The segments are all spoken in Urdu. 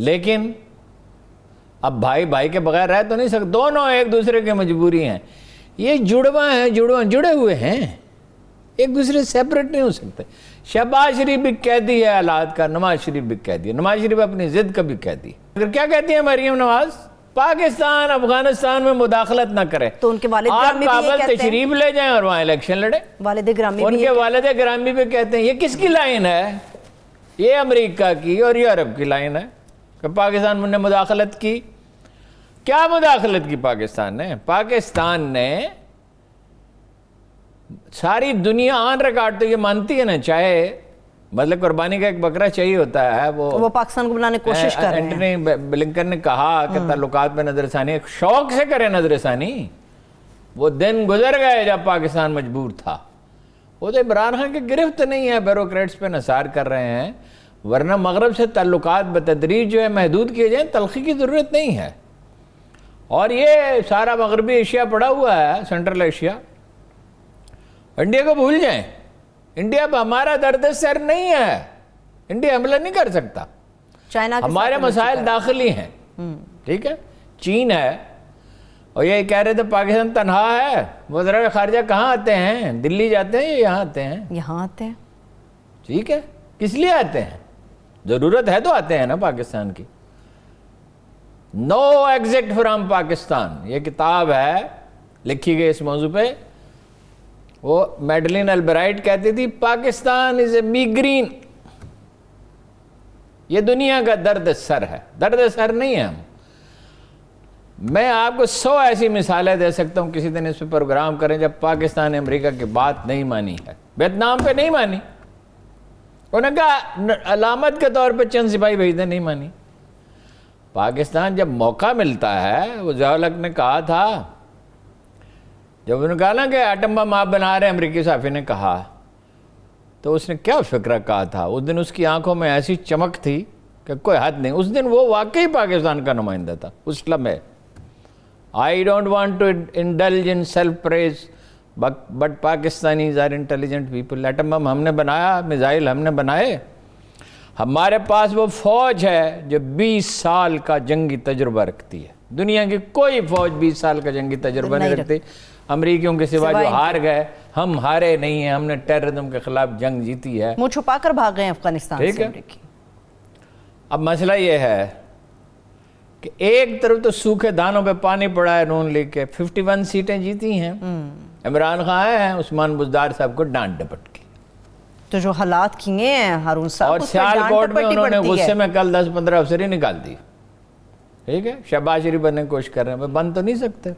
لیکن اب بھائی بھائی کے بغیر رہ تو نہیں سکتے, دونوں ایک دوسرے کی مجبوری ہیں. یہ جڑواں ہیں, جڑے ہوئے ہیں, ایک دوسرے سے سیپریٹ نہیں ہو سکتے. شہباز شریف بھی قیدی ہے حالات کا, نواز شریف بھی قیدی ہے. نواز شریف اپنی ضد کا بھی قیدی ہے. اگر کیا کہتی ہیں مریم نواز, پاکستان افغانستان میں مداخلت نہ کرے. تو ان کے والد آپ گرامی بھی یہ کابل کہتے ہیں, تشریف لے جائیں اور وہاں الیکشن لڑیں. والد گرامی ان بھی کے والد گرامی بھی کہتے ہیں. یہ کس کی لائن ہے؟ یہ امریکہ کی اور یورپ کی لائن ہے کہ پاکستان نے مداخلت کی. کیا مداخلت کی پاکستان نے؟ پاکستان نے ساری دنیا آن ریکارڈ تو یہ مانتی ہے نا, چاہے مطلب قربانی کا ایک بکرا چاہیے ہوتا ہے, وہ پاکستان کو بلانے کی کوشش کر رہے ہیں. اینٹنی بلنکن نے کہا کہ تعلقات پہ نظر ثانی, شوق سے کرے نظر ثانی. وہ دن گزر گئے جب پاکستان مجبور تھا. وہ تو عمران خان کی گرفت نہیں ہے, بیوروکریٹس پہ نثار کر رہے ہیں, ورنہ مغرب سے تعلقات بتدریج جو ہے محدود کیے جائیں, تلخی کی ضرورت نہیں ہے. اور یہ سارا مغربی ایشیا پڑا ہوا ہے, سینٹرل ایشیا, انڈیا کو بھول جائیں. انڈیا اب ہمارا درد سر نہیں ہے, انڈیا حملہ نہیں کر سکتا. ہمارے مسائل داخلی ہیں, ٹھیک ہے. چین ہے, اور یہ کہہ رہے تھے پاکستان تنہا ہے. وزراء خارجہ کہاں آتے ہیں؟ دلی جاتے ہیں یا یہاں آتے ہیں؟ یہاں آتے ہیں. ٹھیک ہے, کس لیے آتے ہیں؟ ضرورت ہے تو آتے ہیں نا پاکستان کی. نو ایگزٹ فرام پاکستان, یہ کتاب ہے لکھی گئی اس موضوع پہ. وہ میڈلین البرائٹ کہتی تھی پاکستان از اے میگرین. یہ دنیا کا درد سر ہے, درد سر نہیں ہے ہم. میں آپ کو 100 ایسی مثالیں دے سکتا ہوں, کسی دن اس پہ پروگرام کریں, جب پاکستان نے امریکہ کی بات نہیں مانی ہے. ویتنام پہ نہیں مانی, انہوں نے کہا علامت کے طور پہ چند سپاہی بھیج دیں, نہیں مانی. پاکستان جب موقع ملتا ہے, وہ ضیاء الحق نے کہا تھا, جب انہوں نے کہا نا کہ ایٹم بم آپ بنا رہے ہیں, امریکی صحافی نے کہا, تو اس نے کیا فکرہ کہا تھا. اس دن اس کی آنکھوں میں ایسی چمک تھی کہ کوئی حد نہیں. اس دن وہ واقعی پاکستان کا نمائندہ تھا اس لمحے. I don't want to indulge in self-praise, but Pakistanis are intelligent people. Atom bomb ہم نے بنایا, میزائل ہم نے بنائے. ہمارے پاس وہ فوج ہے جو 20 سال کا جنگی تجربہ رکھتی ہے. دنیا کی کوئی فوج 20 سال کا جنگی تجربہ نہیں رکھتی, امریکیوں کے سوا جو ہار گئے. ہم ہارے نہیں ہیں, ہم نے ٹیررزم کے خلاف جنگ جیتی ہے. منہ چھپا کر بھاگ گئے افغانستان سے امریکی. اب مسئلہ یہ ہے کہ ایک طرف تو سوکھے دانوں پہ پانی پڑا ہے نون لیگ کے, 51 سیٹیں جیتی ہیں. عمران خان آئے ہیں, عثمان بزدار صاحب کو ڈانٹ ڈپٹ کی. تو جو حالات کیے ہیں ہارون صاحب, اور سیالکوٹ میں انہوں نے غصے میں کل 10-15 افسر ہی نکال دی. ٹھیک ہے, شہباز شریف بننے کی کوشش کر رہے ہیں, بند تو نہیں سکتے.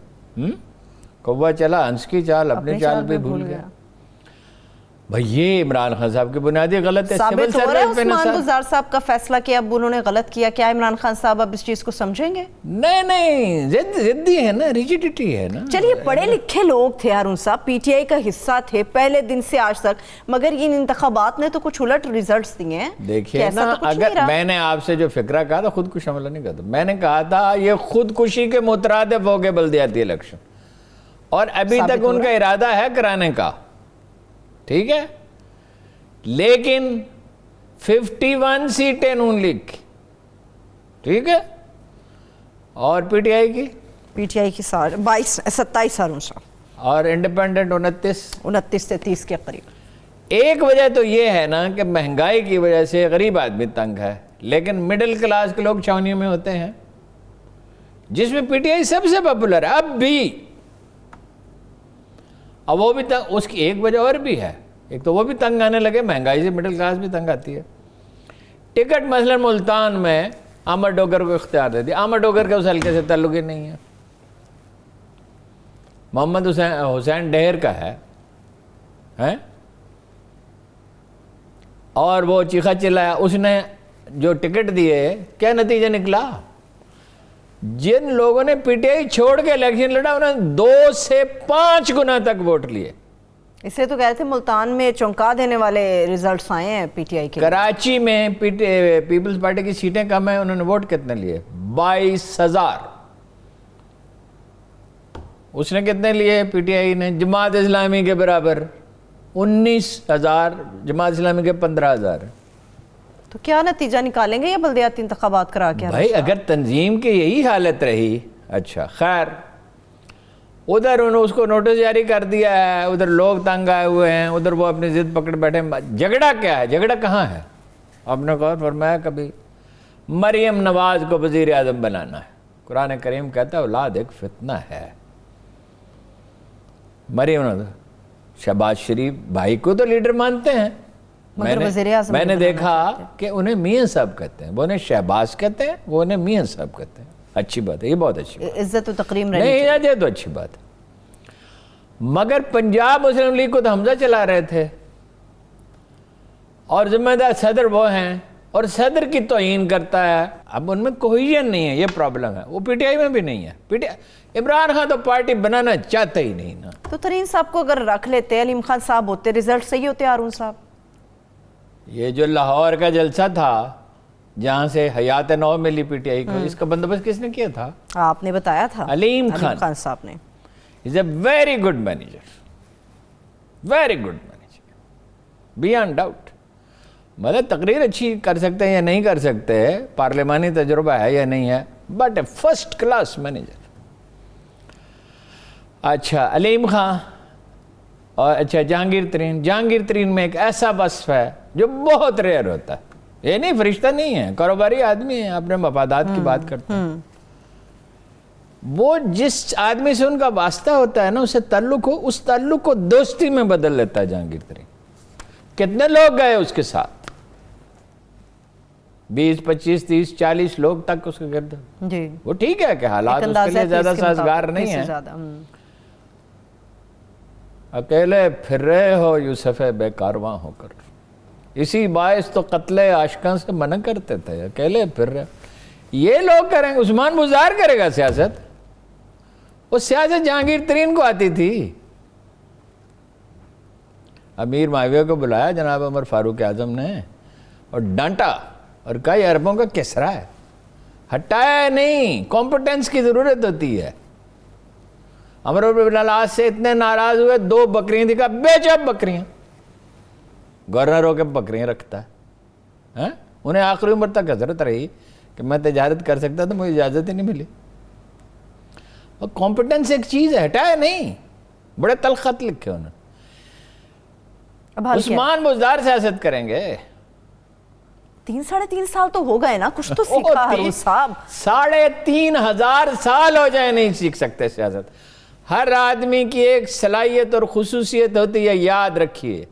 کوا چلا ہنس کی چال, اپنی چال بھی بھول گیا. بھئی یہ عمران خان صاحب کی بنیادی غلط ہے. ثابت ہو رہا ہے عثمان بزدار صاحب کا فیصلہ کہ اب انہوں نے غلط کیا. کیا عمران خان صاحب اب اس چیز کو سمجھیں گے؟ نہیں, ضدی ہے نا, ریجیڈیٹی ہے نا. چلیے پڑھے لکھے لوگ تھے ہارون صاحب, پی ٹی آئی کا حصہ تھے پہلے دن سے آج تک, مگر ان انتخابات نے تو کچھ الٹ ریزلٹس دیے ہیں. دیکھیے نا, اگر میں نے آپ سے جو فکرہ کہا تھا, خودکش حملہ نہیں کہا تھا, میں نے کہا تھا یہ خودکشی کے مترادف ہو گئے بلدیاتی الیکشن, اور ابھی تک ان کا ارادہ ہے کرانے کا. ٹھیک ہے, لیکن 51 سیٹیں نون لیگ کی, ٹھیک ہے, اور پی ٹی آئی کی 27 ہارون صاحب, اور انڈیپینڈنٹ 29 سے 30 کے قریب. ایک وجہ تو یہ ہے نا کہ مہنگائی کی وجہ سے غریب آدمی تنگ ہے, لیکن مڈل کلاس کے لوگ چھاونیوں میں ہوتے ہیں, جس میں پی ٹی آئی سب سے پاپولر ہے اب بھی. اب وہ بھی تنگ, اس کی ایک وجہ اور بھی ہے, ایک تو وہ بھی تنگ آنے لگے, مہنگائی سے مڈل کلاس بھی تنگ آتی ہے. ٹکٹ مثلا ملتان میں احمد ڈوگر کو اختیار دے دیا. احمد ڈوگر کے اس حلقے سے تعلق ہی نہیں ہے, محمد حسین ڈہر کا ہے, اور وہ چیخا چلایا. اس نے جو ٹکٹ دیے, کیا نتیجہ نکلا؟ جن لوگوں نے پی ٹی آئی چھوڑ کے الیکشن لڑا, انہوں نے 2 سے 5 گنا تک ووٹ لیے. اسے تو کہتے ہیں ملتان میں چونکا دینے والے ریزلٹس آئے ہیں پی ٹی آئی کے. کراچی میں پیپلز پارٹی کی سیٹیں کم ہیں, انہوں نے ووٹ کتنے لیے؟ 22,000. اس نے کتنے لیے پی ٹی آئی نے؟ جماعت اسلامی کے برابر 19,000, جماعت اسلامی کے 15,000. تو کیا نتیجہ نکالیں گے یہ بلدیاتی انتخابات کرا کے؟ بھائی اگر تنظیم کی یہی حالت رہی، اچھا خیر، ادھر انہوں نے اس کو نوٹس جاری کر دیا ہے، ادھر لوگ تنگ آئے ہوئے ہیں، ادھر وہ اپنی ضد پکڑ بیٹھے، جھگڑا کیا ہے؟ جھگڑا کہاں ہے؟ آپ نے غور فرمایا کبھی؟ مریم نواز کو وزیر اعظم بنانا ہے، قرآن کریم کہتا ہے اولاد ایک فتنہ ہے۔ مریم نواز، شہباز شریف بھائی کو تو لیڈر مانتے ہیں، میں نے دیکھا کہ انہیں میاں صاحب کہتے ہیں، وہ انہیں شہباز کہتے ہیں، وہ انہیں میاں صاحب کہتے ہیں۔ اچھی بات ہے، یہ بہت اچھی بات ہے، عزت و تکریم نہیں یہ تو اچھی بات ہے۔ مگر پنجاب مسلم لیگ کو تو حمزہ چلا رہے تھے، اور ذمہ دار صدر وہ ہیں، اور صدر کی توہین کرتا ہے۔ اب ان میں کوہیژن نہیں ہے، یہ پرابلم ہے، وہ پی ٹی آئی میں بھی نہیں ہے۔ عمران خان تو پارٹی بنانا چاہتے ہی نہیں نا۔ تو ترین صاحب کو اگر رکھ لیتے، علیم خان صاحب ہوتے، رزلٹ صحیح ہوتے ہارون صاحب؟ یہ جو لاہور کا جلسہ تھا جہاں سے حیات نو ملی پی ٹی آئی کو، اس کا بندوبست کس نے کیا تھا؟ آپ نے بتایا تھا، علیم خان صاحب نے۔ Is a very good manager, very good manager, beyond doubt. مطلب تقریر اچھی کر سکتے ہیں یا نہیں کر سکتے، پارلیمانی تجربہ ہے یا نہیں ہے، but a first class manager. اچھا علیم خان، اور اچھا جہانگیر ترین میں ایک ایسا وصف ہے جو بہت ریئر ہوتا ہے، یہ نہیں فرشتہ نہیں ہے، کاروباری آدمی ہے، اپنے مفادات کی بات کرتے ہیں۔ وہ جس آدمی سے ان کا واسطہ ہوتا ہے نا، اسے تعلق ہو، اس تعلق کو دوستی میں بدل لیتا ہے جہانگیر ترین۔ کتنے لوگ گئے اس کے ساتھ؟ 20 25 30 40 لوگ تک اس کے گرد۔ جی وہ ٹھیک ہے کہ حالات اس کے لیے زیادہ سازگار نہیں ہیں، اکیلے پھر رہے ہو یوسف بے کارواں ہو کر، اسی باعث تو قتل عاشقاں سے منع کرتے تھے، اکیلے پھر رہے۔ یہ لوگ کریں گے، عثمان بزار کرے گا سیاست؟ وہ سیاست جہانگیر ترین کو آتی تھی۔ امیر معاویہ کو بلایا جناب عمر فاروق اعظم نے اور ڈانٹا اور کئی اربوں کا کسرا ہے، ہٹایا نہیں، کمپٹنس کی ضرورت ہوتی ہے۔ عمر بن العاص سے اتنے ناراض ہوئے، 2 بکریاں دکھا، بیچ بکریاں، گورنر ہو کے بکریاں رکھتا ہے۔ انہیں آخری عمر تک حسرت رہی کہ میں تجارت کر سکتا تو مجھے اجازت ہی نہیں ملی۔ اور کمپٹنس ایک چیز ہے، ہٹایا نہیں، بڑے تلخط لکھے انہوں نے۔ عثمان بزدار سیاست کریں گے؟ 3 ساڑھے 3 سال تو ہو گئے نا، کچھ تو سیکھا ہارون صاحب۔ 3500 سال ہو جائے نہیں سیکھ سکتے سیاست۔ ہر آدمی کی ایک صلاحیت اور خصوصیت ہوتی ہے، یاد رکھیے،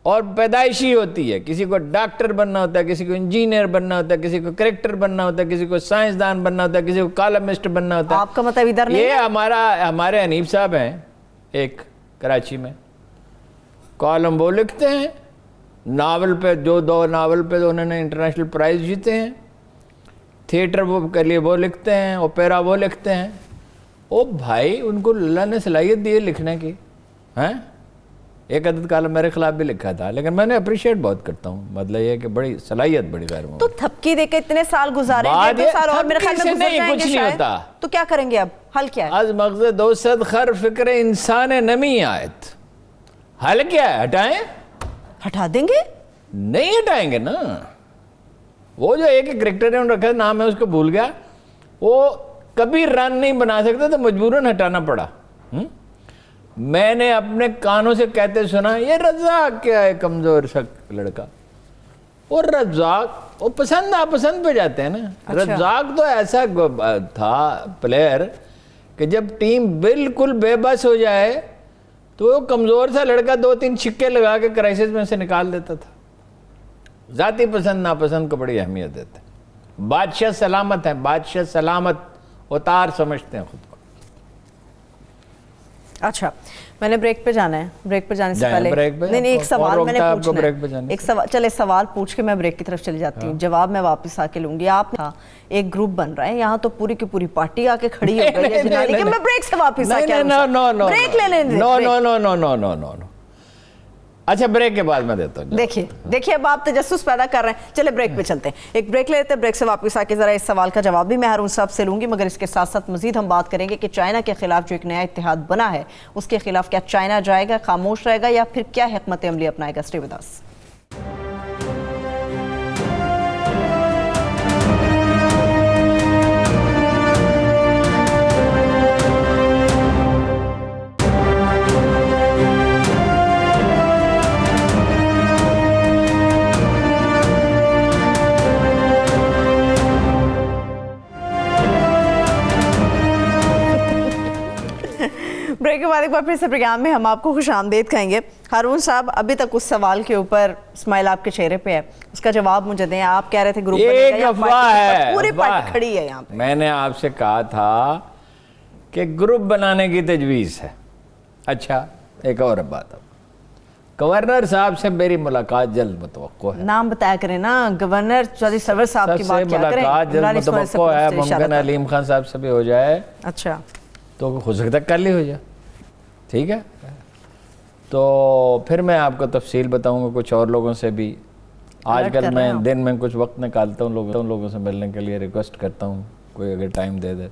اور پیدائشی ہوتی ہے۔ کسی کو ڈاکٹر بننا ہوتا ہے، کسی کو انجینئر بننا ہوتا ہے، کسی کو کریکٹر بننا ہوتا ہے، کسی کو سائنسدان بننا ہوتا ہے، کسی کو کالمسٹ بننا ہوتا ہے۔ آپ کا مطلب ادھر نہیں ہے؟ یہ ہمارے حنیف صاحب ہیں ایک کراچی میں، کالم وہ لکھتے ہیں، ناول پہ 2 ناول پہ انہوں نے انٹرنیشنل پرائز جیتے ہیں، تھیٹر وہ کے لیے وہ لکھتے ہیں، اوپیرا وہ لکھتے ہیں۔ او بھائی، ان کو اللہ نے صلاحیت دی ہے لکھنے کی، ہیں؟ ایک عدد کالم میرے خلاف بھی لکھا تھا، لیکن میں نے اپریشیٹ بہت کرتا ہوں، مطلب یہ کہ بڑی صلاحیت بڑی غیر معمولی۔ تو تھپکی دے کے اتنے سال گزارے، 2 سال اور میرے خیال میں گزر جائیں گے شاید، تو کیا کریں گے اب؟ حل کیا ہے؟ از مغز 200 خر فکر انسان نمی آیت، حل کیا ہے؟ ہٹائیں؟ ہٹا دیں گے؟ نہیں ہٹائیں گے نا۔ وہ جو ایک کرکٹر نے رکھا نام ہے اس کو بھول گیا، وہ کبھی رن نہیں بنا سکتا تو مجبوراً ہٹانا پڑا۔ میں نے اپنے کانوں سے کہتے سنا، یہ رزاق کیا ہے کمزور سا لڑکا۔ اور رزاق وہ پسند ناپسند پہ جاتے ہیں نا۔ رزاق تو ایسا تھا پلیئر کہ جب ٹیم بالکل بے بس ہو جائے تو وہ کمزور سا لڑکا 2-3 چھکے لگا کے کرائسس میں سے نکال دیتا تھا۔ ذاتی پسند ناپسند کو بڑی اہمیت دیتے ہیں۔ بادشاہ سلامت ہیں، بادشاہ سلامت اتار سمجھتے ہیں خود کو۔ اچھا، میں نے بریک پہ جانا ہے، بریک پہ جانے سے پہلے نہیں ایک سوال میں نے پوچھنا ہے، ایک سوال، چلے سوال پوچھ کے میں بریک کی طرف چلی جاتی ہوں، جواب میں واپس آ کے لوں گی۔ آپ ایک گروپ بن رہا ہے یہاں، تو پوری کی پوری پارٹی آ کے کھڑی ہو گئی ہے جنانی کہ میں بریک سے واپس آ کے بریک لے لیں۔ نو، اچھا بریک کے بعد میں دیتا ہوں۔ دیکھیے اب آپ تجسس پیدا کر رہے ہیں، چلے بریک پہ چلتے ہیں، ایک بریک لیتے ہیں، بریک سے واپس آ کے ذرا اس سوال کا جواب بھی میں ہارون صاحب سے لوں گی، مگر اس کے ساتھ ساتھ مزید ہم بات کریں گے کہ چائنا کے خلاف جو ایک نیا اتحاد بنا ہے اس کے خلاف کیا چائنا جائے گا، خاموش رہے گا، یا پھر کیا حکمت عملی اپنائے گا؟ Stay with us. بعد ایک بار پھر سے پروگرام میں ہم آپ کو خوش آمدید کہیں گے. ہارون صاحب, ابھی تک اس سوال کے اوپر اسمائل آپ کے چہرے پہ ہے, اس کا جواب مجھے دیں. آپ کہہ رہے تھے گروپ ایک افواہ ہے, پوری پارٹی کھڑی ہے یہاں پہ. میں نے آپ سے کہا تھا کہ گروپ بنانے کی تجویز ہے. اچھا, ایک اور بات, گورنر صاحب سے میری ملاقات جلد متوقع ہے. نام بتایا کریں نا, گورنر چودھری سرور صاحب کی بات کیا کریں. ملاقات جلد متوقع ہے, ممکن علیم خان صاحب سے بھی ہو جائے. اچھا, تو ہو سکتا ہے کل ہی ہو جائے. ٹھیک ہے, تو پھر میں آپ کو تفصیل بتاؤں گا, کچھ اور لوگوں سے بھی. آج کل میں دن میں کچھ وقت نکالتا ہوں لوگوں سے ملنے کے لیے, ریکویسٹ کرتا ہوں کوئی اگر ٹائم دے دے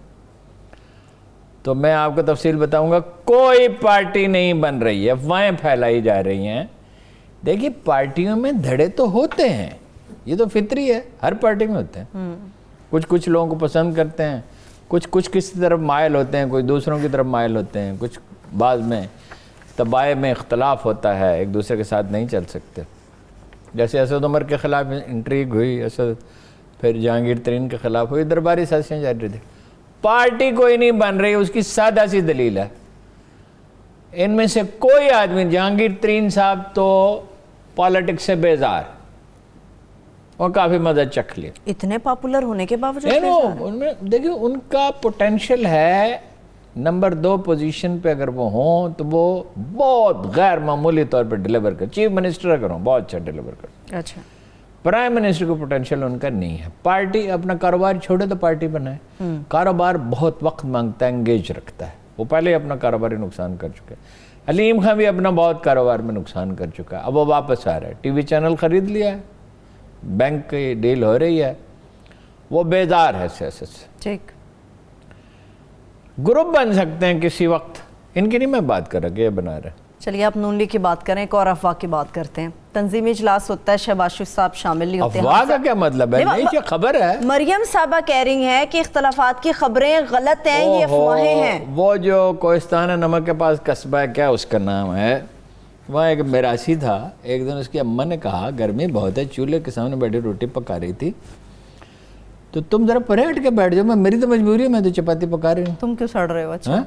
تو میں آپ کو تفصیل بتاؤں گا. کوئی پارٹی نہیں بن رہی ہے, افواہیں پھیلائی جا رہی ہیں. دیکھیے, پارٹیوں میں دھڑے تو ہوتے ہیں, یہ تو فطری ہے, ہر پارٹی میں ہوتے ہیں. کچھ لوگوں کو پسند کرتے ہیں, کچھ کسی طرف مائل ہوتے ہیں, کوئی دوسروں کی طرف مائل ہوتے ہیں, کچھ بعض میں طبائع میں اختلاف ہوتا ہے, ایک دوسرے کے ساتھ نہیں چل سکتے. جیسے اسد عمر کے خلاف انٹریگ ہوئی, پھر جہانگیر ترین کے خلاف ہوئی, درباری سازشیں جاری تھی. پارٹی کوئی نہیں بن رہی, اس کی سادہ سی دلیل ہے, ان میں سے کوئی آدمی, جہانگیر ترین صاحب تو پالیٹکس سے بیزار, وہ کافی مزہ چکھ لیا. اتنے پاپولر ہونے کے باوجود دیکھیں, ان کا پوٹینشل ہے نمبر 2 پوزیشن پہ. اگر وہ ہوں تو وہ بہت غیر معمولی طور پہ ڈیلیور کر, چیف منسٹر اگر ہوں بہت اچھا ڈیلیور کر. اچھا, پرائم منسٹر کو پوٹینشل ان کا نہیں ہے. پارٹی اپنا کاروبار چھوڑے تو پارٹی بنائے. کاروبار بہت وقت مانگتا ہے, انگیج رکھتا ہے. وہ پہلے اپنا کاروباری نقصان کر چکے ہیں. علیم خان بھی اپنا بہت کاروبار میں نقصان کر چکا ہے, اب وہ واپس آ رہا ہے. ٹی وی چینل خرید لیا ہے, بینک کی ڈیل ہو رہی ہے, وہ بیزار ہے سیاست سے. ٹھیک, گروپ بن سکتے ہیں کسی وقت, ان کی نہیں میں بات کر رہا کہ یہ بنا رہے. چلیے آپ نون لیگ کی بات کریں, ایک اور افواہ کی بات کرتے ہیں. تنظیمی اجلاس ہوتا ہے, شہباز شریف صاحب شامل نہیں ہوتے. افواہ کا کیا مطلب ہے؟ نہیں, یہ خبر ہے. مریم صاحبہ کہہ رہی ہیں کہ اختلافات کی خبریں غلط ہیں, یہ افواہیں ہیں. وہ جو کوہستان نمک کے پاس قصبہ ہے, کیا اس کا نام ہے, وہاں ایک میراثی تھا. ایک دن اس کی اماں نے کہا گرمی بہت ہے, چولہے کے سامنے بیٹھی روٹی پکا رہی تھی, تو تم ذرا پرے ہٹ کے بیٹھ جاؤ, میری تو مجبوری ہے, میں تو چپاتی پکا رہی ہوں. تم کیوں سڑ رہے ہو؟ اچھا,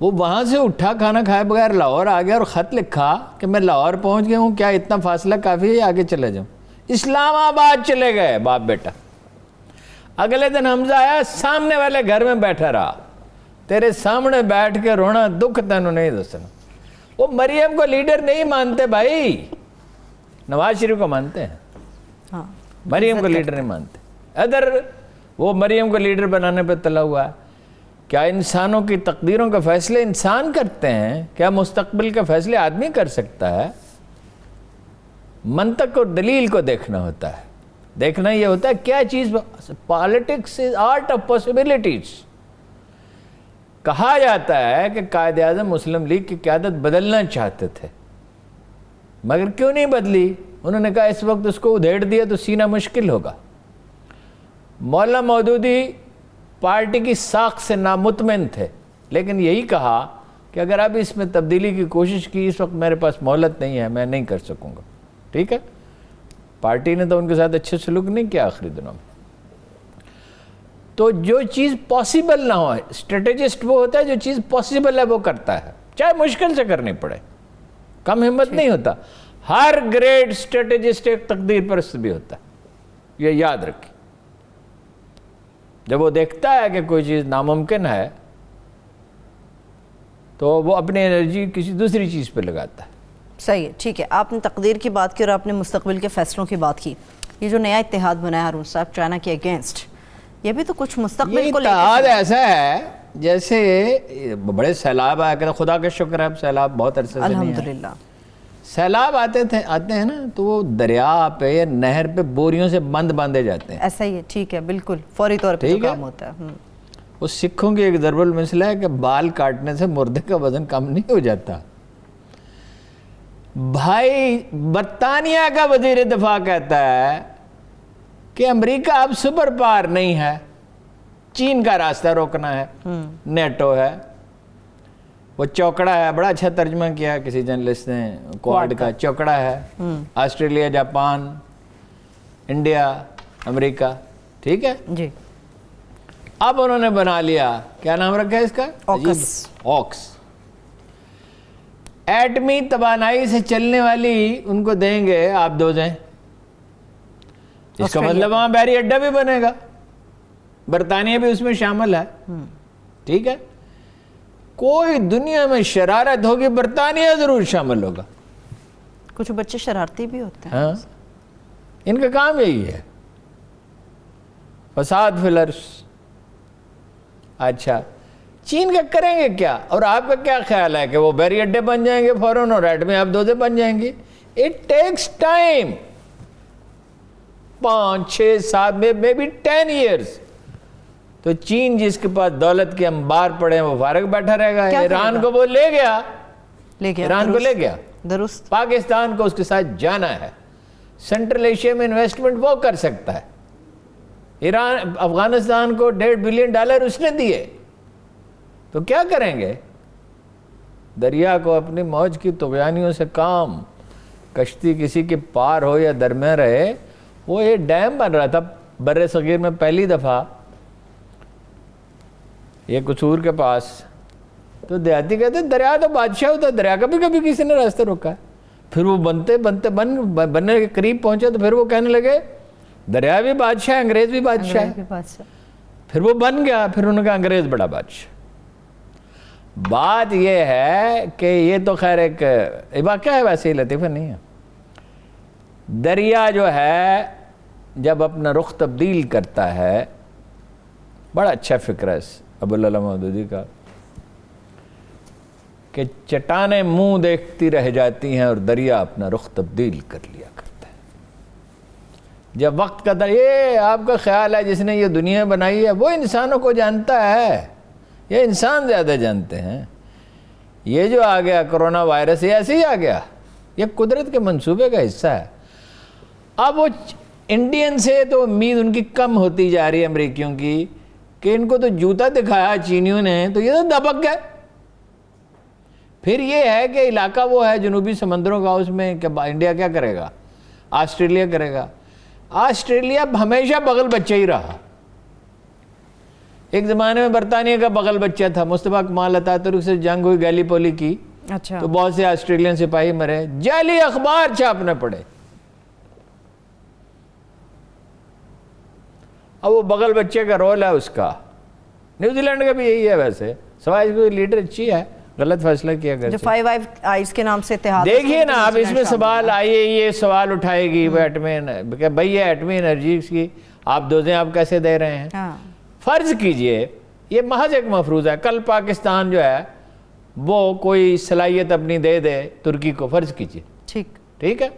وہ وہاں سے اٹھا, کھانا کھائے بغیر لاہور آ گیا اور خط لکھا کہ میں لاہور پہنچ گیا ہوں, کیا اتنا فاصلہ کافی ہے, آگے چلے جاؤں. اسلام آباد چلے گئے باپ بیٹا. اگلے دن حمزہ آیا, سامنے والے گھر میں بیٹھا رہا, تیرے سامنے بیٹھ کے رونا دکھ تینوں نہیں دسنا. وہ مریم کو لیڈر نہیں مانتے بھائی, نواز شریف کو مانتے ہیں, مریم کو لیڈر نہیں مانتے. ادھر وہ مریم کو لیڈر بنانے پہ تلا ہوا ہے. کیا انسانوں کی تقدیروں کے فیصلے انسان کرتے ہیں؟ کیا مستقبل کے فیصلے آدمی کر سکتا ہے؟ منطق اور دلیل کو دیکھنا ہوتا ہے. دیکھنا یہ ہوتا ہے کیا چیز. Politics is art of possibilities. کہا جاتا ہے کہ قائد اعظم مسلم لیگ کی قیادت بدلنا چاہتے تھے, مگر کیوں نہیں بدلی؟ انہوں نے کہا اس وقت اس کو ادھیڑ دیا تو سینا مشکل ہوگا. مولانا مودودی پارٹی کی ساخت سے نامطمئن تھے, لیکن یہی کہا کہ اگر اب اس میں تبدیلی کی کوشش کی, اس وقت میرے پاس مہلت نہیں ہے, میں نہیں کر سکوں گا. ٹھیک ہے, پارٹی نے تو ان کے ساتھ اچھے سلوک نہیں کیا آخری دنوں میں. تو جو چیز پاسبل نہ ہو, اسٹریٹجسٹ وہ ہوتا ہے جو چیز پاسبل ہے وہ کرتا ہے, چاہے مشکل سے کرنی پڑے, کم ہمت نہیں ہوتا. ہر گریٹ اسٹریٹجسٹ ایک تقدیر پرست بھی ہوتا ہے, یہ یاد رکھیں. جب وہ دیکھتا ہے کہ کوئی چیز ناممکن ہے تو وہ اپنی انرجی کسی دوسری چیز پہ لگاتا ہے. صحیح ہے, ٹھیک ہے. آپ نے تقدیر کی بات کی اور آپ نے مستقبل کے فیصلوں کی بات کی. یہ جو نیا اتحاد بنا ہے ہارون صاحب چائنا کے اگینسٹ, یہ بھی تو کچھ مستقبل کو لے کے اتحاد ایسا ہے جیسے بڑے سیلاب آیا کرتے. خدا کا شکر ہے اب سیلاب بہت عرصے سے نہیں ہے. الحمدللہ. سیلاب آتے ہیں نا تو وہ دریا پہ یا نہر پہ بوریوں سے بند باندھے جاتے ہیں. ایسا ہی ہے, ٹھیک ہے, بالکل فوری طور پہ کام ہوتا ہے. وہ سکھوں کی ایک ضرب المثل ہے کہ بال کاٹنے سے مردے کا وزن کم نہیں ہو جاتا. بھائی برطانیہ کا وزیر دفاع کہتا ہے کہ امریکہ اب سپر پاور نہیں ہے, چین کا راستہ روکنا ہے, نیٹو ہے. وہ چوکڑا ہے, بڑا اچھا ترجمہ کیا کسی جرنلسٹ نے, کوارڈ کا چوکڑا ہے. آسٹریلیا, جاپان, انڈیا, امریکہ. ٹھیک ہے جی. اب انہوں نے بنا لیا, کیا نام رکھا ہے اس کا؟ آکس. آکس. ایٹمی توانائی سے چلنے والی ان کو دیں گے آپ دوزیں. اس کا مطلب وہاں بحری اڈا بھی بنے گا, برطانیہ بھی اس میں شامل ہے. ٹھیک ہے, کوئی دنیا میں شرارت ہوگی برطانیہ ضرور شامل ہوگا. کچھ بچے شرارتی بھی ہوتے ہیں. ہاں, ان کا کام یہی ہے, فساد فی الارض. اچھا, چین کا کریں گے کیا؟ اور آپ کا کیا خیال ہے کہ وہ بحری اڈے بن جائیں گے فوراً اور ایٹمی آپ دوزے بن جائیں گے؟ اٹ ٹیکس ٹائم, 5 6 7 میں بھی 10 ایئرز. تو چین جس کے پاس دولت کے انبار پڑے ہیں وہ فارغ بیٹھا رہے گا. ایران کو وہ لے گیا, ایران کو لے گیا, درست. پاکستان کو اس کے ساتھ جانا ہے. سینٹرل ایشیا میں انویسٹمنٹ وہ کر سکتا ہے. ایران افغانستان کو $1.5 بلین اس نے دیے, تو کیا کریں گے؟ دریا کو اپنی موج کی طغیانیوں سے کام, کشتی کسی کے پار ہو یا درمیان رہے. وہ یہ ڈیم بن رہا تھا بر صغیر میں پہلی دفعہ, یہ قصور کے پاس, تو دیہاتی کہتے ہیں دریا تو بادشاہ ہوتا ہے, دریا کا بھی کبھی کسی نے راستہ روکا ہے. پھر وہ بننے کے قریب پہنچے تو پھر وہ کہنے لگے دریا بھی بادشاہ ہے, انگریز بھی بادشاہ ہے. پھر وہ بن گیا, پھر انہوں نے کہا انگریز بڑا بادشاہ. بات یہ ہے کہ یہ تو خیر ایک واقعہ ہے, ویسے ہی لطیفہ نہیں ہے. دریا جو ہے جب اپنا رخ تبدیل کرتا ہے, بڑا اچھا فکر ہے ابوالعلا مودودی کا, کہ چٹانیں منہ دیکھتی رہ جاتی ہیں اور دریا اپنا رخ تبدیل کر لیا کرتا ہے. جب وقت کا یہ آپ کا خیال ہے جس نے یہ دنیا بنائی ہے وہ انسانوں کو جانتا ہے, یہ انسان زیادہ جانتے ہیں. یہ جو آ گیا کرونا وائرس, یہ ایسے ہی آ گیا, یہ قدرت کے منصوبے کا حصہ ہے. اب وہ انڈین سے تو امید ان کی کم ہوتی جا رہی ہے, امریکیوں کی, کہ ان کو تو جوتا دکھایا چینیوں نے تو یہ تو دبک گئے. پھر یہ ہے کہ علاقہ وہ ہے جنوبی سمندروں کا, اس میں کہ انڈیا کیا کرے گا؟ آسٹریلیا کرے گا. آسٹریلیا ہمیشہ بغل بچہ ہی رہا. ایک زمانے میں برطانیہ کا بغل بچہ تھا, مصطفیٰ کمال اتاترک سے جنگ ہوئی گیلی پولی کی, تو بہت سے آسٹریلین سپاہی مرے, جعلی اخبار چھاپنے پڑے. اب وہ بغل بچے کا رول ہے اس کا. نیوزی لینڈ کا بھی یہی ہے ویسے, سوائے اس کی لیڈر اچھی ہے, غلط فیصلہ کیا گیا. جو 5 آئیز کے نام سے اتحاد, دیکھیے نا آپ اس میں سوال آئیے, یہ سوال اٹھائے گی کہ بھئی یہ ایٹمی انرجی کی آپ دوزیں آپ کیسے دے رہے ہیں؟ فرض کیجئے یہ محض ایک مفروض ہے, کل پاکستان جو ہے وہ کوئی صلاحیت اپنی دے دے ترکی کو, فرض کیجئے, ٹھیک ہے,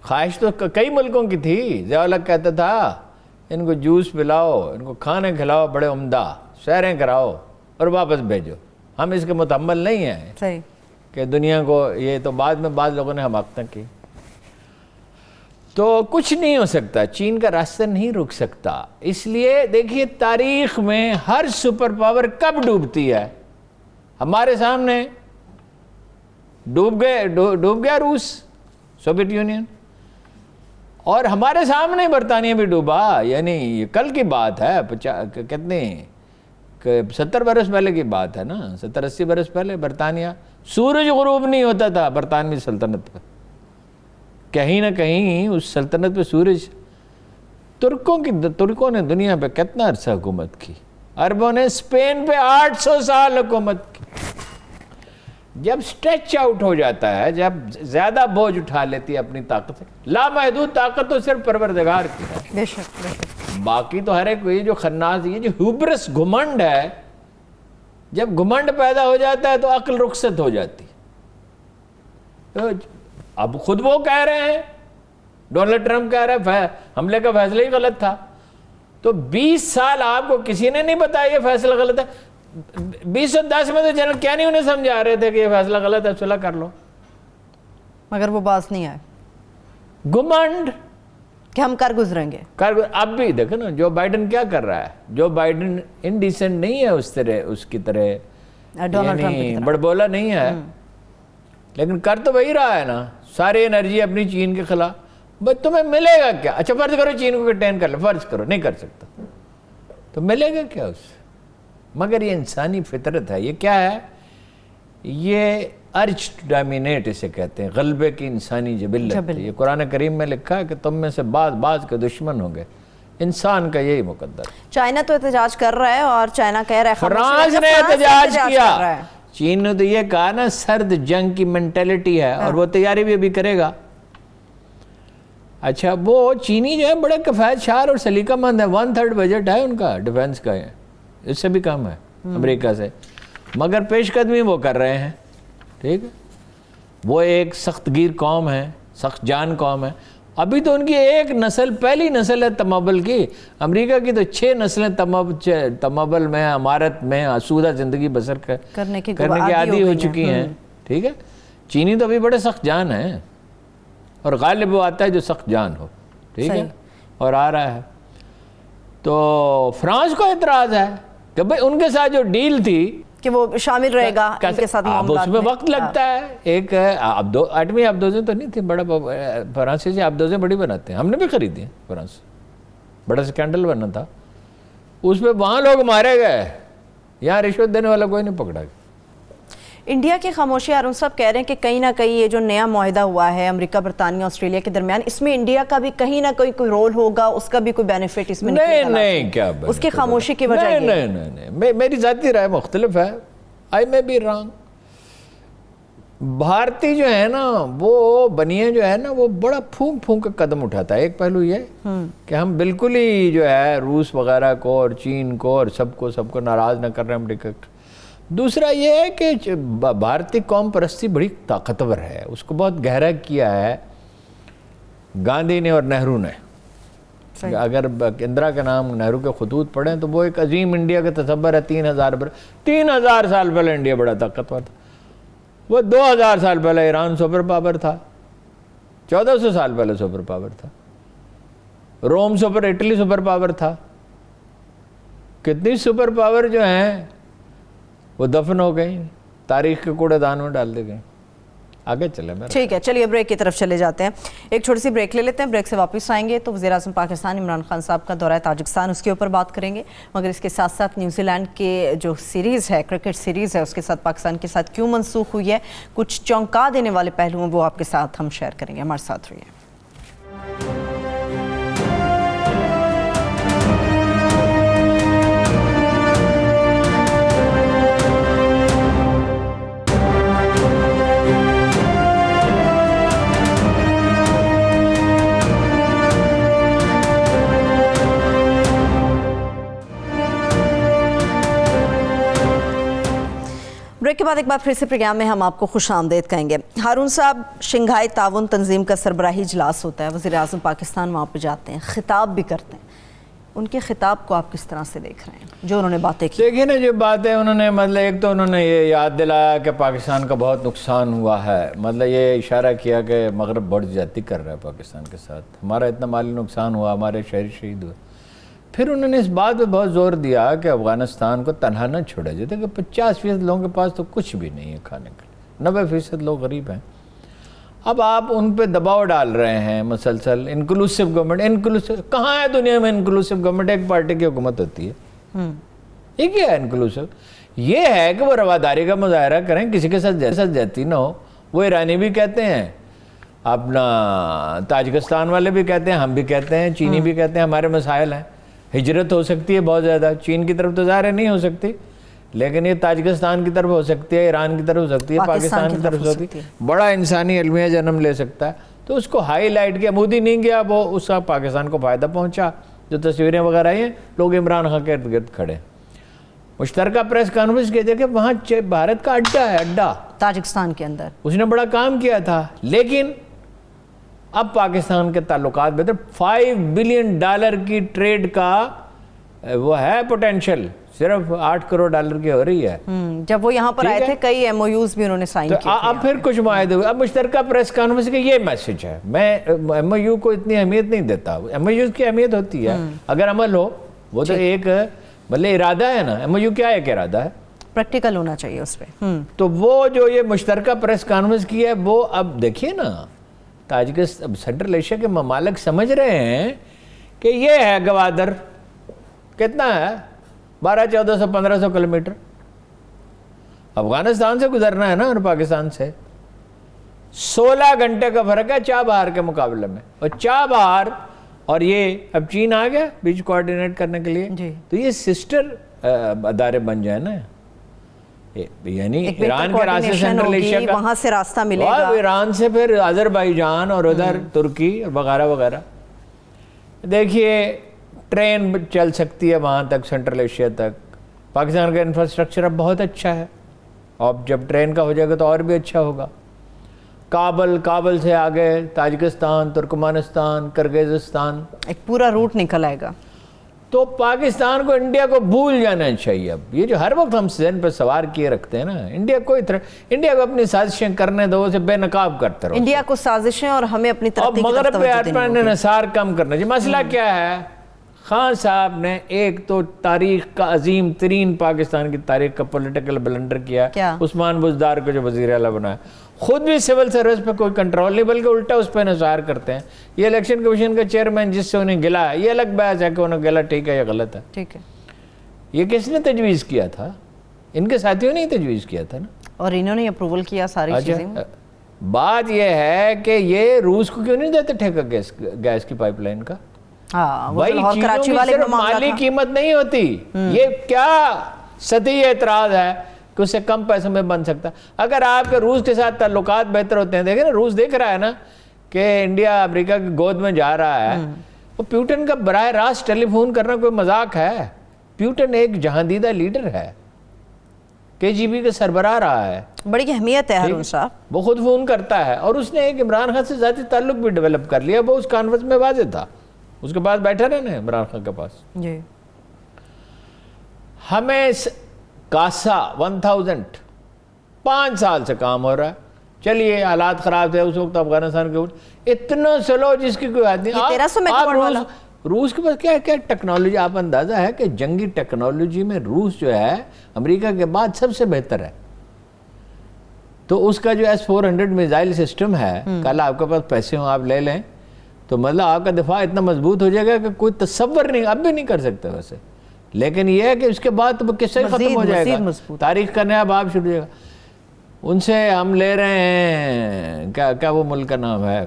خواہش تو کئی ملکوں کی تھی. ضیاء الحق کہتا تھا ان کو جوس پلاؤ, ان کو کھانے کھلاؤ بڑے عمدہ, سیریں کراؤ اور واپس بھیجو. ہم اس کے متحمل نہیں ہیں کہ دنیا کو, یہ تو بعد میں بعض لوگوں نے حماقتیں کی. تو کچھ نہیں ہو سکتا, چین کا راستہ نہیں رک سکتا. اس لیے دیکھیے تاریخ میں ہر سپر پاور کب ڈوبتی ہے؟ ہمارے سامنے ڈوب گیا روس, سوویت یونین, اور ہمارے سامنے برطانیہ بھی ڈوبا. یعنی یہ کل کی بات ہے, کتنے 70 برس پہلے کی بات ہے نا, 70-80 برس پہلے برطانیہ, سورج غروب نہیں ہوتا تھا برطانوی سلطنت پر. کہیں نہ کہیں اس سلطنت پہ سورج, ترکوں نے دنیا پہ کتنا عرصہ حکومت کی, عربوں نے اسپین پہ 800 سال حکومت کی. جب سٹریچ آؤٹ ہو جاتا ہے, جب زیادہ بوجھ اٹھا لیتی ہے اپنی طاقت سے, لامحدود طاقت تو صرف پروردگار کی ہے. بے شک. باقی تو ہر ایک یہ جو خناس, یہ جو ہیوبرس گھمنڈ ہے, جب گھمنڈ پیدا ہو جاتا ہے تو عقل رخصت ہو جاتی. اب خود وہ کہہ رہے ہیں, ڈونلڈ ٹرمپ کہہ رہا ہے حملے کا فیصلہ ہی غلط تھا. تو 20 سال آپ کو کسی نے نہیں بتایا یہ فیصلہ غلط ہے. 2010 میں تو جنرل کینی انہیں سمجھا رہے تھے کہ یہ فیصلہ غلط ہے, صلح کر لو, مگر وہ باز نہیں آئے. گھمنڈ کہ ہم کر گزریں گے. اب بھی دیکھو نا جو بائیڈن کیا کر رہا ہے. جو بائیڈن انڈیسنٹ نہیں ہے اس کی طرح, یعنی بڑبولا نہیں ہے, لیکن کر تو وہی رہا ہے نا. ساری انرجی اپنی چین کے خلاف. بس تمہیں ملے گا کیا؟ اچھا فرض کرو چین کو کنٹین کر لو, فرض کرو نہیں کر سکتا, تو ملے گا کیا اس سے؟ مگر یہ انسانی فطرت ہے. یہ کیا ہے یہ ارج ڈومینیٹ اسے کہتے ہیں، غلبے کی انسانی جبلت. یہ قرآن کریم میں لکھا ہے کہ تم میں سے بعض کے دشمن ہوں گے. انسان کا یہی مقدر. چائنا تو احتجاج کر رہا ہے اور چائنا کہہ رہا ہے فرانس نے احتجاج کیا. چین نے تو یہ کہا نا سرد جنگ کی مینٹلٹی ہے اور وہ تیاری بھی ابھی کرے گا. اچھا وہ چینی جو ہے بڑے کفایت شار اور سلیقہ مند ہے. 1/3 بجٹ ہے ان کا ڈیفنس کا، ہے اس سے بھی کم ہے امریکہ سے، مگر پیش قدمی وہ کر رہے ہیں. ٹھیک ہے، وہ ایک سخت گیر قوم ہے، سخت جان قوم ہے. ابھی تو ان کی ایک نسل، پہلی نسل ہے تمبل کی. امریکہ کی تو 6 نسلیں تمبل میں، عمارت میں آسودہ زندگی بسر کرنے کی عادی ہو چکی ہیں. ٹھیک ہے، چینی تو ابھی بڑے سخت جان ہیں اور غالب وہ آتا ہے جو سخت جان ہو. ٹھیک ہے، اور آ رہا ہے. تو فرانس کو اعتراض ہے کہ بھئی ان کے ساتھ جو ڈیل تھی کہ وہ شامل رہے گا ان کے ساتھ معاملات میں، اس میں وقت لگتا ہے. ایک ایٹمی آبدوزیں تو نہیں تھیں، بڑا فرانسیسی آبدوزیں بڑی بناتے ہیں، ہم نے بھی خریدی ہیں فرانس، بڑا سکینڈل بنا تھا اس پہ. وہاں لوگ مارے گئے، یہاں رشوت دینے والا کوئی نہیں پکڑا گیا. انڈیا کی خاموشی، ہارون صاحب کہہ رہے ہیں کہ کہیں نہ کہیں یہ جو نیا معاہدہ ہوا ہے امریکہ، برطانیہ، آسٹریلیا کے درمیان، اس میں انڈیا کا بھی کہیں نہ کوئی رول ہوگا، اس کا بھی کوئی بینیفٹ اس میں نہیں. کیا اس کی خاموشی کی وجہ؟ نہیں، میری ذاتی رائے مختلف ہے. آئی میں بی رانگ. بھارتی جو ہے نا وہ بنیے جو ہے نا وہ بڑا پھونک کے قدم اٹھاتا ہے. ایک پہلو یہ کہ ہم بالکل ہی جو ہے روس وغیرہ کو اور چین کو اور سب کو ناراض نہ کر رہے ہیں امریکہ. دوسرا یہ ہے کہ بھارتی قوم پرستی بڑی طاقتور ہے، اس کو بہت گہرا کیا ہے گاندھی نے اور نہرو نے. اگر اندرا کا نام نہرو کے خطوط پڑھیں تو وہ ایک عظیم انڈیا کا تصور ہے. 3000 سال پہلے انڈیا بڑا طاقتور تھا. وہ 2000 سال پہلے ایران سپر پاور تھا، 1400 سال پہلے سپر پاور تھا. روم اٹلی سپر پاور تھا. کتنی سپر پاور جو ہیں وہ دفن ہو گئی، تاریخ کے کوڑے دان میں ڈال دی گئی. آگے چلیں. ٹھیک ہے، چلیے بریک کی طرف چلے جاتے ہیں. ایک چھوٹی سی بریک لے لیتے ہیں. بریک سے واپس آئیں گے تو وزیر اعظم پاکستان عمران خان صاحب کا دورہ تاجکستان، اس کے اوپر بات کریں گے. مگر اس کے ساتھ ساتھ نیوزی لینڈ کے جو سیریز ہے، کرکٹ سیریز ہے، اس کے ساتھ پاکستان کے ساتھ کیوں منسوخ ہوئی ہے، کچھ چونکا دینے والے پہلو ہیں وہ آپ کے ساتھ ہم شیئر کریں گے. ہمارے ساتھ رہیے. بریک کے بعد ایک بار پھر سے پروگرام میں ہم آپ کو خوش آمدید کہیں گے. ہارون صاحب، شنگھائی تعاون تنظیم کا سربراہی اجلاس ہوتا ہے، وزیر اعظم پاکستان وہاں پہ جاتے ہیں، خطاب بھی کرتے ہیں. ان کے خطاب کو آپ کس طرح سے دیکھ رہے ہیں جو انہوں نے باتیں کی؟ دیکھیے نا، جو باتیں انہوں نے مطلب ایک تو انہوں نے یہ یاد دلایا کہ پاکستان کا بہت نقصان ہوا ہے. مطلب یہ اشارہ کیا کہ مغرب بڑھ زیادتی کر رہا ہے پاکستان کے ساتھ، ہمارا اتنا مالی نقصان ہوا، ہمارے شہری شہید ہوئے. پھر انہوں نے اس بات پہ بہت زور دیا کہ افغانستان کو تنہا نہ چھوڑا جاتا کہ 50% لوگوں کے پاس تو کچھ بھی نہیں ہے کھانے کے لیے، 90% لوگ غریب ہیں. اب آپ ان پہ دباؤ ڈال رہے ہیں مسلسل. انکلوسیو گورنمنٹ، کہاں ہے دنیا میں انکلوسیو گورنمنٹ؟ ایک پارٹی کی حکومت ہوتی ہے. یہ کیا ہے انکلوسیو؟ یہ ہے کہ وہ رواداری کا مظاہرہ کریں، کسی کے ساتھ زیادتی نہ ہو. وہ ایرانی بھی کہتے ہیں، اپنا تاجکستان والے بھی کہتے ہیں، ہم بھی کہتے ہیں، چینی بھی کہتے ہیں ہمارے مسائل ہیں. ہجرت ہو سکتی ہے بہت زیادہ، چین کی طرف تو ظاہر نہیں ہو سکتی، لیکن یہ تاجکستان کی طرف ہو سکتی ہے، ایران کی طرف ہو سکتی ہے، پاکستان کی طرف ہو سکتی ہے. بڑا انسانی المیہ جنم لے سکتا ہے. تو اس کو ہائی لائٹ کیا. مودی نہیں گیا، وہ اس کا پاکستان کو فائدہ پہنچا. جو تصویریں وغیرہ آئی ہیں، لوگ عمران خان کے ارد گرد کھڑے. مشترکہ پریس کانفرنس کی تھی کہ وہاں بھارت کا اڈا ہے، اڈا تاجکستان کے اندر. اس نے بڑا کام کیا تھا، لیکن اب پاکستان کے تعلقات بہتر. $5 بلین کی ٹریڈ کا وہ ہے پوٹینشل، صرف $8 کروڑ کی ہو رہی ہے. جب وہ یہاں پر آئے تھے کئی ایم او یوز بھی انہوں نے سائن کیے تھے. اب پھر کچھ معاہدے ہوئے. اب مشترکہ پریس کانفرنس کا یہ میسج ہے. میں ایم او یو کو اتنی اہمیت نہیں دیتا. ایم او یو کی اہمیت ہوتی ہے اگر عمل ہو. وہ تو ایک مطلب ارادہ ہے نا. ایم او یو کیا ایک ارادہ ہے، پریکٹیکل ہونا چاہیے اس پہ. تو وہ جو یہ مشترکہ پریس کانفرنس کی ہے، وہ اب دیکھیے نا، تاجکستان سینٹرل ایشیا کے ممالک سمجھ رہے ہیں کہ یہ ہے گوادر. کتنا ہے؟ 1200-1400-1500 کلومیٹر. افغانستان سے گزرنا ہے نا اور پاکستان سے 16 گھنٹے کا فرق ہے چابہار کے مقابلے میں. اور چابہار اور یہ اب چین آ گیا بیچ کوآرڈینیٹ کرنے کے لیے, تو یہ سسٹر ادارے بن جائیں نا, یعنی ایران کے راستے سینٹرل ایشیا کا, وہاں سے راستہ ملے گا, ایران سے پھر آذربائیجان اور ادھر ترکی وغیرہ وغیرہ. دیکھیے ٹرین چل سکتی ہے وہاں تک سینٹرل ایشیا تک. پاکستان کا انفراسٹرکچر اب بہت اچھا ہے, اب جب ٹرین کا ہو جائے گا تو اور بھی اچھا ہوگا. کابل سے آگے تاجکستان, ترکمانستان, کرغیزستان, ایک پورا روٹ نکل آئے گا. تو پاکستان کو انڈیا کو بھول جانا چاہیے. اب یہ جو ہر وقت ہم ذہن پہ سوار کیے رکھتے ہیں نا, انڈیا کو اپنی سازشیں کرنے دو, اسے بے نقاب کرتے رہو. انڈیا کو سازشیں اور ہمیں اپنی ترقی کی طرف مغرب پہ اپنا انحصار کم کرنا چاہیے. مسئلہ کیا ہے, خان صاحب نے ایک تو تاریخ کا عظیم ترین پاکستان کی تاریخ کا پولیٹیکل بلنڈر کیا, عثمان بزدار کو جو وزیر اعلیٰ بنایا. خود بھی سول سروس پہ کوئی کنٹرول نہیں بلکہ الٹا اس پہ انحصار کرتے ہیں. یہ الیکشن کمیشن کا چیئرمین جس سے انہیں گلا ہے, یہ الگ بحث ہے کہ انہیں گلا ٹھیک ہے یا غلط ہے. ٹھیک ہے, یہ کس نے تجویز کیا تھا؟ ان کے ساتھیوں نے ہی تجویز کیا تھا نا, اور انہوں نے اپروول کیا ساری چیزیں. بات یہ ہے کہ یہ روس کو کیوں نہیں دیتے ٹھیکہ گیس کی پائپ لائن کا؟ بھائی چیزوں میں صرف مالی قیمت نہیں ہوتی, یہ کیا سطحی اعتراض ہے کہ اسے کم پیسوں میں بن سکتا. اگر آپ کے روس کے ساتھ تعلقات بہتر ہوتے ہیں, دیکھیں نا روس دیکھ رہا ہے نا کہ انڈیا امریکہ کی گود میں جا رہا ہے, وہ پیوٹن کا براہ راست ٹیلی فون کرنا کوئی مذاق ہے؟ پیوٹن ایک جہاندیدہ لیڈر ہے, KGB کے سربراہ رہا ہے, بڑی اہمیت ہے ہارون صاحب. وہ خود فون کرتا ہے, اور اس نے ایک عمران خان سے ذاتی تعلق بھی ڈیولپ کر لیا. وہ اس کانفرنس میں واضح تھا, اس کے پاس بیٹھا رہنا عمران خان کے پاس. جی ہمیں کاسا 1000 5 سال سے کام ہو رہا ہے. چلیے حالات خراب تھے اس وقت افغانستان کے, اتنا سلو جس کی کوئی بات نہیں. روس کے پاس کیا ٹیکنالوجی, آپ اندازہ ہے کہ جنگی ٹیکنالوجی میں روس جو ہے امریکہ کے بعد سب سے بہتر ہے. تو اس کا جو S-400 میزائل سسٹم ہے, کل آپ کے پاس پیسے ہوں آپ لے لیں تو مطلب آپ کا دفاع اتنا مضبوط ہو جائے گا کہ کوئی تصور نہیں, اب بھی نہیں کر سکتے ویسے. لیکن یہ ہے کہ اس کے بعد تو کس سے ختم ہو جائے گا, تاریخ کا نیا باب شروع ہو جائے گا. ان سے ہم لے رہے ہیں کیا وہ ملک کا نام ہے,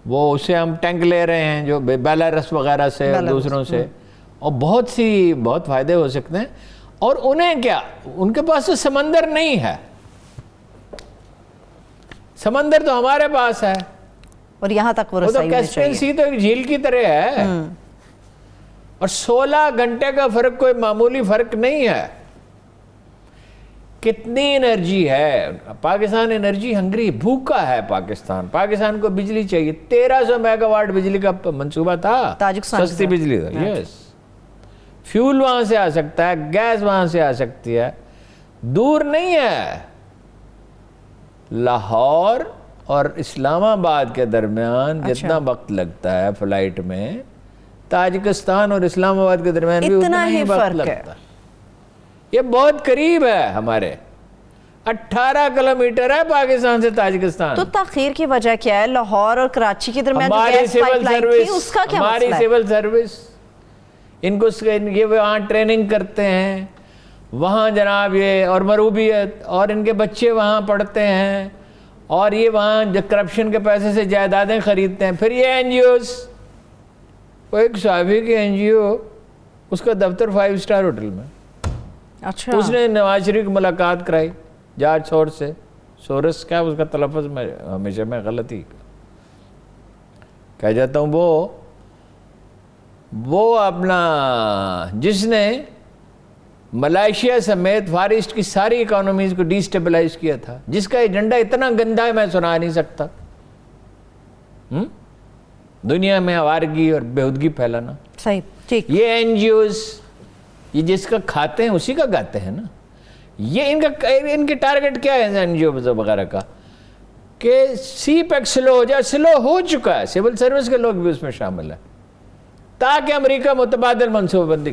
وہ اس سے ہم ٹینک لے رہے ہیں جو بیلاروس وغیرہ سے اور دوسروں سے, اور بہت فائدے ہو سکتے ہیں. اور انہیں کیا, ان کے پاس تو سمندر نہیں ہے, سمندر تو ہمارے پاس ہے, اور یہاں تک وہ تو کیسپین سی تو ایک جھیل کی طرح ہے. اور 16 گھنٹے کا فرق کوئی معمولی فرق نہیں ہے. کتنی انرجی ہے پاکستان, انرجی ہنگری بھوکا ہے پاکستان کو بجلی چاہیے. 1300 میگا واٹ بجلی کا منصوبہ تھا, سستی بجلی تھا. یس, فیول وہاں سے آ سکتا ہے, گیس وہاں سے آ سکتی ہے, دور نہیں ہے. لاہور اور اسلام آباد کے درمیان جتنا وقت لگتا ہے فلائٹ میں, تاجکستان اور اسلام آباد کے درمیان بھی اتنا ہی وقت لگتا ہے. یہ بہت قریب ہے ہمارے, 18 کلومیٹر ہے پاکستان سے تاجکستان. تو تاخیر کی وجہ کیا ہے؟ لاہور اور کراچی کے درمیان جو گیس پائپ لائن تھی اس کا کیا مسئلہ ہے؟ ہماری سیول سروس, ان کو یہ وہاں ٹریننگ کرتے ہیں, وہاں جناب یہ اور مروبیت, اور ان کے بچے وہاں پڑھتے ہیں, اور یہ وہاں جو کرپشن کے پیسے سے جائیدادیں خریدتے ہیں. پھر یہ NGOs, ایک صحافی کی NGO, اس کا دفتر 5 اسٹار ہوٹل میں, اچھا, اس نے نواز شریف کی ملاقات کرائی جارج سورس سے. سورس کیا اس کا تلفظ میں ہمیشہ میں غلطی کہہ جاتا ہوں. وہ اپنا جس نے ملائیشیا سمیت فار ایسٹ کی ساری اکانومیز کو ڈی سٹیبلائز کیا تھا, جس کا ایجنڈا اتنا گندا ہے میں سنا نہیں سکتا. دنیا میں آوارگی اور بےہودگی پھیلانا. صحیح, ٹھیک. یہ NGOs یہ جس کا کھاتے ہیں اسی کا گاتے ہیں نا. یہ ان کے ٹارگٹ کیا ہے NGOs وغیرہ کا, کہ سی پیک سلو ہو جائے. سلو ہو چکا ہے, سول سروس کے لوگ بھی اس میں شامل ہیں, تاکہ امریکہ متبادل منصوبہ بندی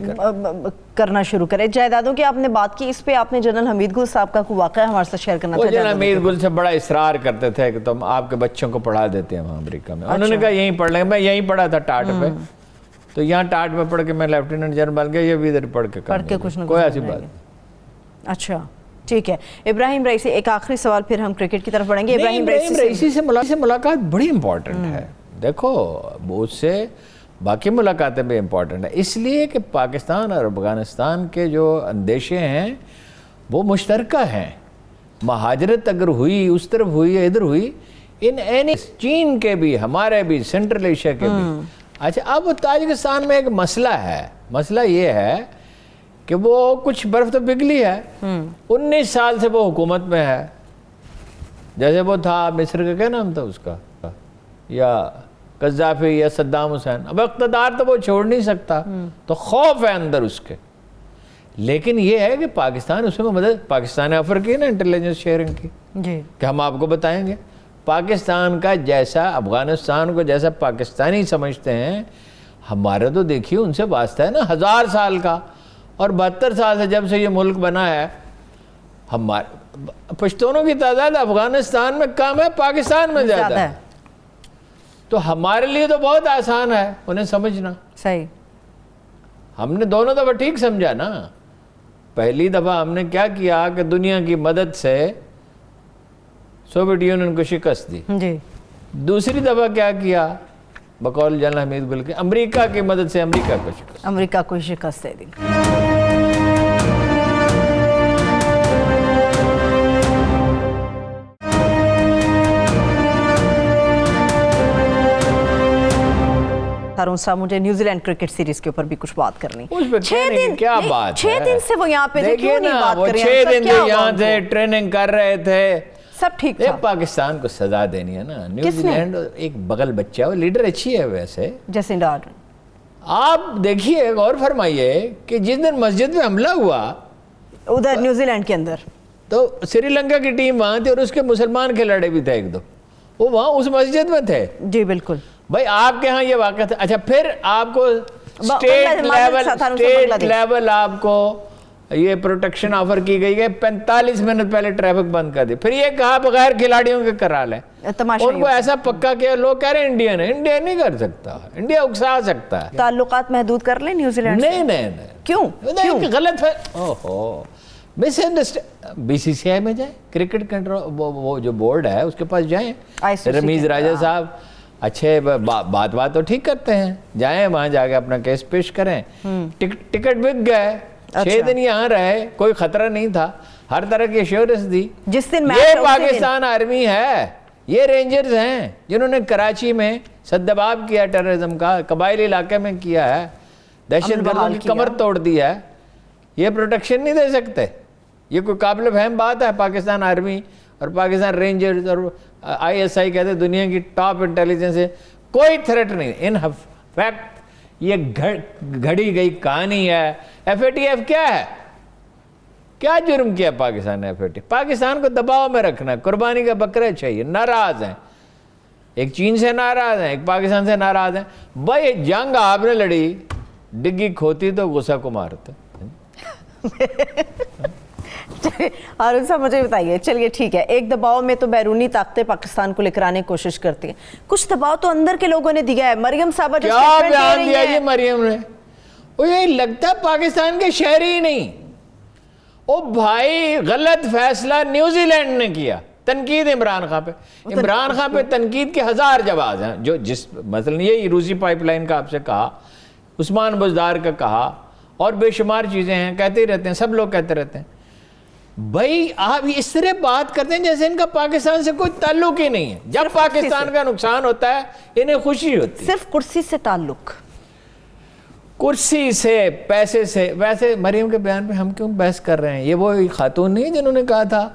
کرنا شروع کرے. جائیدادوں کی آپ نے بات کی, اس پہ آپ نے جنرل حمید گل صاحب کا کوئی واقعہ ہمارے ساتھ شیئر کرنا تھا. وہ جنرل حمید گل سے بڑا اصرار کرتے تھے کہ تم آپ کے بچوں کو پڑھا دیتے ہیں وہاں امریکہ میں. انہوں نے کہا یہیں پڑھ لیں. میں یہیں پڑھا تھا ٹاٹ پہ, تو یہاں ٹاٹ میں پڑھ کے میں لیفٹیننٹ جنرل بن گیا, یہ بھی ادھر پڑھ کے کچھ نہ کوئی ایسی بات. اچھا, ٹھیک ہے ابراہیم رئیسی، ایک آخری سوال پھر ہم کرکٹ کی طرف بڑھیں گے. ابراہیم رئیسی سے ملاقات بڑی امپورٹنٹ ہے. دیکھو اس سے باقی ملاقاتیں بھی امپورٹنٹ ہیں، اس لیے کہ پاکستان اور افغانستان کے جو اندیشے ہیں وہ مشترکہ ہیں. مہاجرت اگر ہوئی اس طرف ہوئی یا ادھر ہوئی، چین کے بھی، ہمارے بھی، سینٹرل ایشیا کے بھی. اچھا اب تاجکستان میں ایک مسئلہ ہے. مسئلہ یہ ہے کہ وہ کچھ برف تو پگھلی ہے، 19 سال سے وہ حکومت میں ہے. جیسے وہ تھا مصر کا کیا نام تھا اس کا، یا قذافی یا صدام حسین. اب اقتدار تو وہ چھوڑ نہیں سکتا، تو خوف ہے اندر اس کے. لیکن یہ ہے کہ پاکستان اس میں مدد، پاکستان نے آفر کی نا انٹیلیجنس شیئرنگ کی جی کہ ہم آپ کو بتائیں گے. پاکستان کا جیسا افغانستان کو جیسا پاکستانی سمجھتے ہیں، ہمارا تو دیکھیے ان سے واسطہ ہے نا 1000 سال کا. اور 72 سال سے جب سے یہ ملک بنا ہے، ہمارے پشتونوں کی تعداد افغانستان میں کم ہے، پاکستان میں زیادہ ہے. تو ہمارے لیے تو بہت آسان ہے انہیں سمجھنا. صحیح. ہم نے دونوں دفعہ ٹھیک سمجھا نا. پہلی دفعہ ہم نے کیا کیا کہ دنیا کی مدد سے سوویت یونین کو شکست دی. جی. دوسری دفعہ کیا کیا بقول جنرل حمید گل کے، امریکہ کی مدد سے امریکہ کو شکست دے دی. ہارون صاحب مجھے نیوزی لینڈ کرکٹ سیریز کے اوپر بھی کچھ بات کرنی. 6 دن سے وہ یہاں پہ تھے، کیوں نہیں بات کر رہے ہیں؟ 6 دن سے یہاں سے ٹریننگ کر رہے تھے، سب ٹھیک تھا. پاکستان کو سزا دینی ہے نا. نیوزی لینڈ ایک بغل بچہ ہے، وہ لیڈر اچھی ہے ویسے، جیسنڈا آرڈن. آپ دیکھیے غور فرمائیے کہ جس دن مسجد میں حملہ ہوا ادھر نیوزی لینڈ کے اندر، تو سری لنکا کی ٹیم وہاں تھی اور اس کے مسلمان کھلاڑی بھی تھے 1-2، وہ وہاں اس مسجد میں تھے. جی بالکل. بھائی آپ کے ہاں یہ واقعہ تھا. اچھا پھر آپ کو اسٹیٹ لیول آپ کو یہ پروٹیکشن آفر کی گئی ہے، 45 منٹ پہلے ٹریفک بند کر دی. پھر یہ کہا بغیر کھلاڑیوں کے کرا لیں. ان کو ایسا پکا کیا، لوگ کہہ رہے ہیں انڈین ہے. انڈیا نہیں کر سکتا، انڈیا اکسا سکتا ہے. تعلقات محدود کر لیں نیوزی لینڈ سے؟ نہیں. کیوں؟ غلط ہے. اوہو مس انڈرسٹینڈ. BCCI میں جائیں، کرکٹ کنٹرول وہ جو بورڈ ہے اس کے پاس جائیں. رمیز راجہ صاحب اچھے بات تو ٹھیک کرتے ہیں، جائیں وہاں جا کے اپنا کیس پیش کریں. ٹکٹ بک گئے، 6 دن یہاں رہے، کوئی خطرہ نہیں تھا، ہر طرح کی ایشورنس دی. یہ پاکستان آرمی ہے، یہ رینجرز ہیں جنہوں نے کراچی میں سدباب کیا، ٹیررزم کا قبائلی علاقے میں کیا ہے، دہشت گردوں کی کمر توڑ دی ہے. یہ پروٹیکشن نہیں دے سکتے. یہ کوئی قابل فہم بات ہے؟ پاکستان آرمی اور پاکستان رینجرز اور ISI کہتے ہیں دنیا کی ٹاپ انٹیلیجنس ہے، کوئی تھریٹ نہیں. ان فیکٹ یہ گھڑی گئی کہانی ہے. FATF کیا ہے؟ کیا جرم کیا پاکستان نے؟ FATF پاکستان کو دباؤ میں رکھنا ہے، قربانی کا بکرا چاہیے. ناراض ہیں، ایک چین سے ناراض ہیں، ایک پاکستان سے ناراض ہیں. بھائی جنگ آپ نے لڑی، ڈگی کھوتی تو غصہ کو مارتے. ہارون صاحب مجھے بتائیے، چلیے ٹھیک ہے، ایک دباؤ میں تو بیرونی طاقتیں پاکستان کو لے کر آنے کی کوشش کرتی ہیں، کچھ دباؤ تو اندر کے لوگوں نے دیا ہے. مریم صاحبہ جو کیا بیان دیا جی مریم نے؟ وہ یہ لگتا ہے پاکستان کے شہری ہی نہیں. او بھائی غلط فیصلہ نیوزی لینڈ نے کیا. تنقید عمران خان پہ، عمران خان پہ تنقید کے 1000 جواز ہیں. جو جس مثلا یہ روسی پائپ لائن کا آپ سے کہا، عثمان بزدار کا کہا، اور بے شمار چیزیں ہیں، کہتے ہی رہتے ہیں، سب لوگ کہتے رہتے ہیں. بھائی آپ اس طرح بات کرتے ہیں جیسے ان کا پاکستان سے کوئی تعلق ہی نہیں ہے. جب پاکستان کا نقصان ہوتا ہے انہیں خوشی ہوتی ہے. صرف کرسی سے تعلق، کرسی سے، پیسے سے. ویسے مریم کے بیان پہ ہم کیوں بحث کر رہے ہیں؟ یہ وہ خاتون نہیں جنہوں نے کہا تھا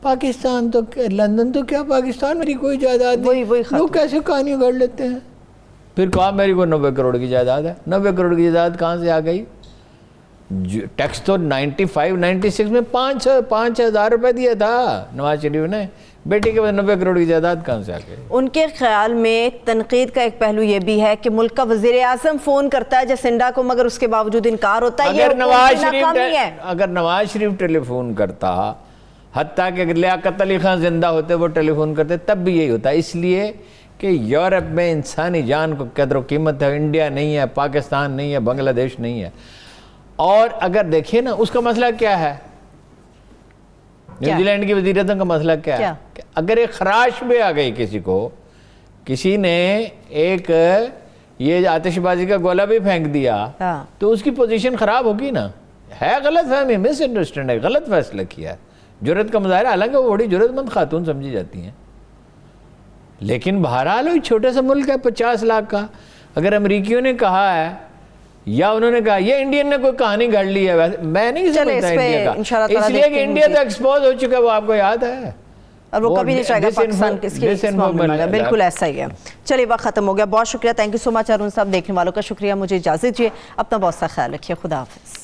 پاکستان تو لندن تو کیا پاکستان میری کوئی جائیداد نہیں. لوگ کیسے کہانی گڑھ لیتے ہیں. پھر کہا میری کو 90 کروڑ کی جائیداد ہے. 90 کروڑ کی جائیداد کہاں سے آ گئی؟ ٹیکس تو 95-96 میں 5,000 روپے دیا تھا نواز شریف نے. بیٹی کے بعد 90 کروڑ کی جائیداد کہاں سے آ گئی؟ ان کے خیال میں تنقید کا ایک پہلو یہ بھی ہے کہ ملک کا وزیر اعظم فون کرتا ہے جیسنڈا کو، مگر اس کے باوجود انکار ہوتا ہے. اگر نواز شریف ٹیلی فون کرتا، حتیٰ کہ اگر لیاقت علی خان زندہ ہوتے وہ ٹیلی فون کرتے، تب بھی یہی ہوتا. اس لیے کہ یورپ میں انسانی جان کو قدر و قیمت ہے. انڈیا نہیں ہے، پاکستان نہیں ہے، بنگلہ دیش نہیں ہے. اور اگر دیکھیں نا اس کا مسئلہ کیا ہے، نیوزی لینڈ کی وزیر اعظم کا مسئلہ کیا ہے کہ اگر ایک خراش بھی آ گئی کسی کو، کسی نے ایک یہ آتش بازی کا گولہ بھی پھینک دیا تو اس کی پوزیشن خراب ہوگی نا. ہے غلط فہمی، مس انڈرسٹینڈ ہے، غلط فیصلہ کیا ہے، جرأت کا مظاہرہ، حالانکہ وہ بڑی جرأت مند خاتون سمجھی جاتی ہیں. لیکن بہرحال وہ چھوٹے سا ملک ہے 50 لاکھ کا. اگر امریکیوں نے کہا ہے یا انہوں نے کہا یہ انڈین نے کوئی کہانی گھڑ لی ہے، میں نہیں سمجھتا انڈیا کا، اس لیے کہ انڈیا تو ایکسپوز ہو چکا ہے، وہ آپ کو یاد ہے، اور وہ کبھی نہیں چاہے گا پاکستان کس کے بالکل ایسا ہی ہے. چلیے وقت ختم ہو گیا، بہت شکریہ، تھینک یو سو مچ ارون صاحب. دیکھنے والوں کا شکریہ، مجھے اجازت دیجیے، اپنا بہت سا خیال رکھیے، خدا حافظ.